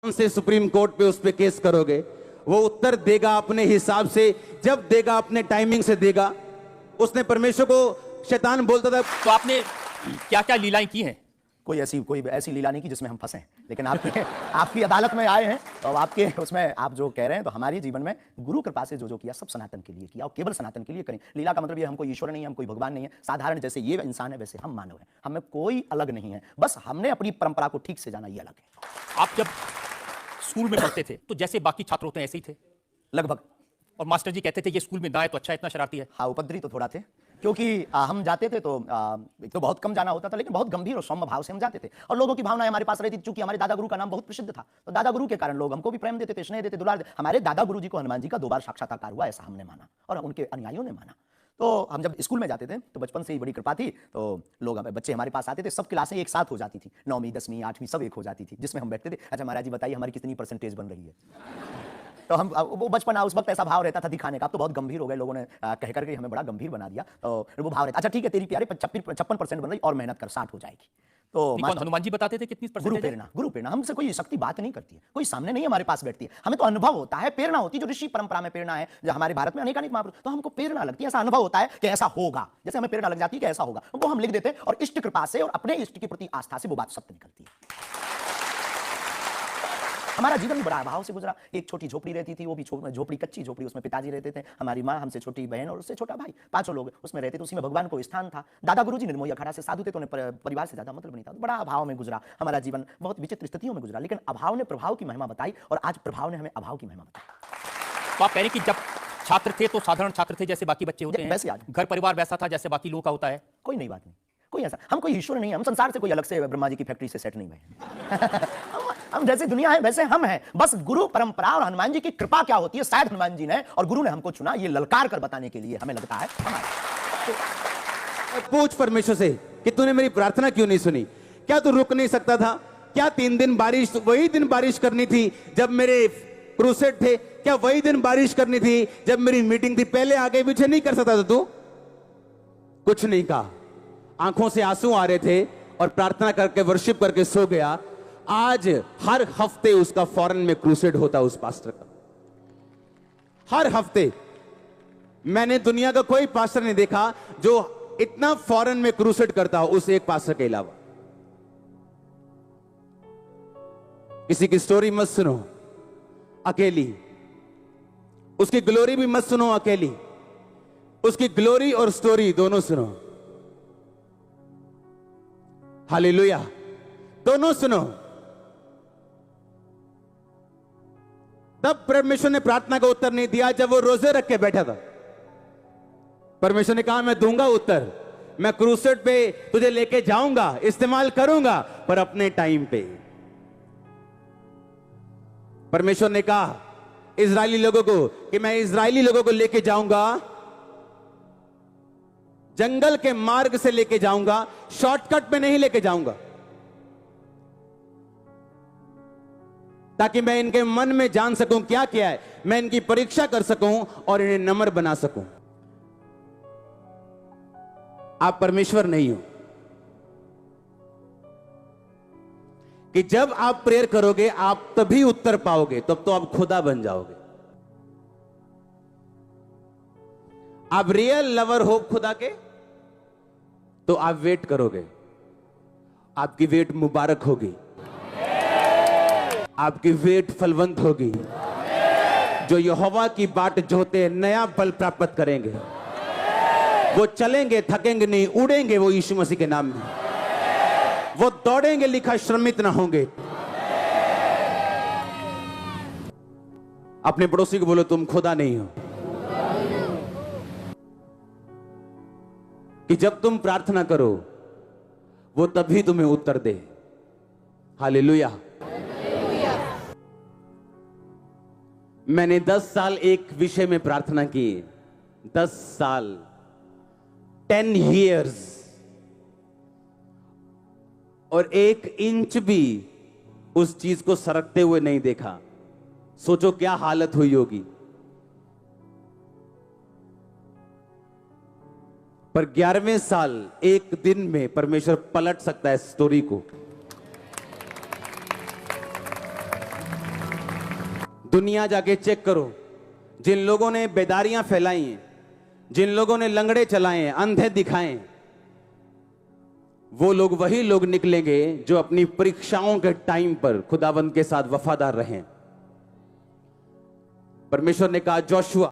से supreme court पे उस पे केस करोगे, वो उत्तर देगा अपने हिसाब से, जब देगा अपने टाइमिंग से देगा। उसने परमेश्वर को शैतान बोलता था। तो आपने क्या क्या लीलाएं की हैं? कोई ऐसी लीला नहीं की जिसमें हम फंसे हैं, लेकिन आपकी अदालत में आए हैं तो आपके उसमें आप जो कह रहे हैं, तो हमारे जीवन में गुरु कृपा से जो किया सब सनातन के लिए किया और केवल सनातन के लिए करें। लीला का मतलब ये हम कोई ईश्वर नहीं है, हम कोई भगवान नहीं है, साधारण जैसे ये इंसान है वैसे हम मानव हैं, हमें कोई अलग नहीं है, बस हमने अपनी परंपरा को ठीक से जाना, ये अलग है। आप जब स्कूल में पढ़ते थे तो जैसे बाकी छात्र होते हैं ऐसे ही थे लगभग। और मास्टर जी कहते थे ये स्कूल में ना है तो अच्छा, इतना शरारती है। हाँ, उपद्रवी तो थोड़ा थे, क्योंकि हम जाते थे तो एक तो बहुत कम जाना होता था, लेकिन बहुत गंभीर और सौम्य भाव से हम जाते थे और लोगों की भावनाएं हमारे पास रहती थी। चूंकि हमारे दादा गुरु का नाम बहुत प्रसिद्ध था, तो दादा गुरु के कारण लोग हमको भी प्रेम देते थे, स्नेह देते, दुलार देते। हमारे दादा गुरु जी को हनुमान जी का 2 बार साक्षात्कार हुआ, ऐसा हमने माना और उनके अनुयायियों ने माना। तो हम जब स्कूल में जाते थे तो बचपन से ही बड़ी कृपा थी, तो लोग बच्चे हमारे पास आते थे, सब क्लासें एक साथ हो जाती थी, 9वीं 10वीं 8वीं सब एक हो जाती थी, जिसमें हम बैठते थे। अच्छा महाराज जी बताइए हमारी कितनी परसेंटेज बन रही है। तो हम वो बचपन उस वक्त ऐसा भाव रहता था दिखाने का। अब तो बहुत गंभीर हो गए, लोगों ने कह करके हमें बड़ा गंभीर बना दिया। तो वो भाव रहता, अच्छा ठीक है तेरी प्यारे 56% बन रही और मेहनत कर 60 हो जाएगी। तो हनुमान जी बताते थे कितनी परसेंटेज? गुरु प्रेरणा हमसे कोई शक्ति बात नहीं करती है, कोई सामने नहीं हमारे पास बैठती है, हमें तो अनुभव होता है, प्रेरणा होती है, जो ऋषि परंपरा में प्रेरणा है, जो हमारे भारत में अनेकानेक महापुरुष, तो हमको प्रेरणा लगती है, ऐसा अनुभव होता है कि ऐसा होगा, जैसे हमें प्रेरणा लग जाती है कि ऐसा होगा, वो हम लिख देते हैं और इष्ट कृपा से और अपने इष्ट के प्रति आस्था से वो बात सत्य निकलती है। हमारा जीवन भी बड़ा अभाव से गुजरा। एक छोटी झोपड़ी रहती थी, वो भी झोपड़ी कच्ची झोपड़ी, उसमें पिताजी रहते थे, हमारी माँ, हमसे छोटी बहन और उससे छोटा भाई, 5 लोग उसमें रहते थे। उसी में भगवान को स्थान था। दादा गुरुजी निर्मोही अखाड़ा से साधु थे, तो उन्हें परिवार से ज्यादा मतलब नहीं था। तो बड़ा अभाव में गुजरा हमारा जीवन, बहुत विचित्र स्थितियों में गुजरा, लेकिन अभाव ने प्रभाव की महिमा बताई और आज प्रभाव ने हमें अभाव की महिमा बताई। तो आप कह रहे हैं कि जब छात्र थे तो साधारण छात्र थे, जैसे बाकी बच्चे होते हैं, वैसे आज घर परिवार वैसा था जैसे बाकी लोगों का होता है। कोई नई बात नहीं, कोई ऐसा, हम कोई ईश्वर नहीं है, हम संसार से कोई अलग से ब्रह्मा जी की फैक्ट्री से सेट नहीं हुए। हम जैसे दुनिया है वैसे हम हैं, बस गुरु परंपरा और हनुमान जी की कृपा क्या होती है, शायद हनुमान जी ने और गुरु ने हमको चुना ये ललकार कर बताने के लिए, हमें लगता है पूछ परमेश्वर से कि तूने मेरी प्रार्थना क्यों नहीं सुनी? क्या तू रुक नहीं सकता था? क्या 3 दिन बारिश, वही दिन बारिश करनी थी जब मेरे क्रूसेड थे? क्या वही दिन बारिश करनी थी जब मेरी मीटिंग थी? पहले आगे पीछे नहीं कर सकता था तू? कुछ नहीं कहा, आंखों से आंसू आ रहे थे और प्रार्थना करके वर्शिप करके सो गया। आज हर हफ्ते उसका फॉरेन में क्रूसेड होता उस पास्टर का, हर हफ्ते। मैंने दुनिया का कोई पास्टर नहीं देखा जो इतना फॉरेन में क्रूसेड करता हो उस एक पास्टर के अलावा। किसी की स्टोरी मत सुनो अकेली, उसकी ग्लोरी भी मत सुनो अकेली, उसकी ग्लोरी और स्टोरी दोनों सुनो। हालेलुया, दोनों सुनो। तब परमेश्वर ने प्रार्थना का उत्तर नहीं दिया जब वो रोजे रख के बैठा था। परमेश्वर ने कहा मैं दूंगा उत्तर, मैं क्रूसेड पे तुझे लेके जाऊंगा, इस्तेमाल करूंगा, पर अपने टाइम पे। परमेश्वर ने कहा इजरायली लोगों को कि मैं इजरायली लोगों को लेके जाऊंगा, जंगल के मार्ग से लेके जाऊंगा, शॉर्टकट में नहीं लेके जाऊंगा, ताकि मैं इनके मन में जान सकूं क्या क्या है, मैं इनकी परीक्षा कर सकूं और इन्हें नम्र बना सकूं। आप परमेश्वर नहीं हो कि जब आप प्रेयर करोगे आप तभी उत्तर पाओगे, तब तो आप खुदा बन जाओगे। आप रियल लवर हो खुदा के, तो आप वेट करोगे, आपकी वेट मुबारक होगी, आपकी वेट फलवंत होगी। जो यहोवा की बाट जोते नया बल प्राप्त करेंगे, वो चलेंगे थकेंगे नहीं, उड़ेंगे वो यीशु मसीह के नाम में, वो दौड़ेंगे लिखा श्रमित ना होंगे। अपने पड़ोसी को बोलो तुम खुदा नहीं हो, कि जब तुम प्रार्थना करो वो तभी तुम्हें उत्तर दे। हालेलुया। मैंने 10 साल एक विषय में प्रार्थना की, 10 साल, 10 years, और 1 इंच भी उस चीज को सरकते हुए नहीं देखा। सोचो क्या हालत हुई होगी। पर 11वें साल एक दिन में परमेश्वर पलट सकता है स्टोरी को। दुनिया जाके चेक करो, जिन लोगों ने बेदारियां फैलाई हैं, जिन लोगों ने लंगड़े चलाए हैं, अंधे दिखाए, वो लोग वही लोग निकलेंगे जो अपनी परीक्षाओं के टाइम पर खुदावंद के साथ वफादार रहे। परमेश्वर ने कहा जोशुआ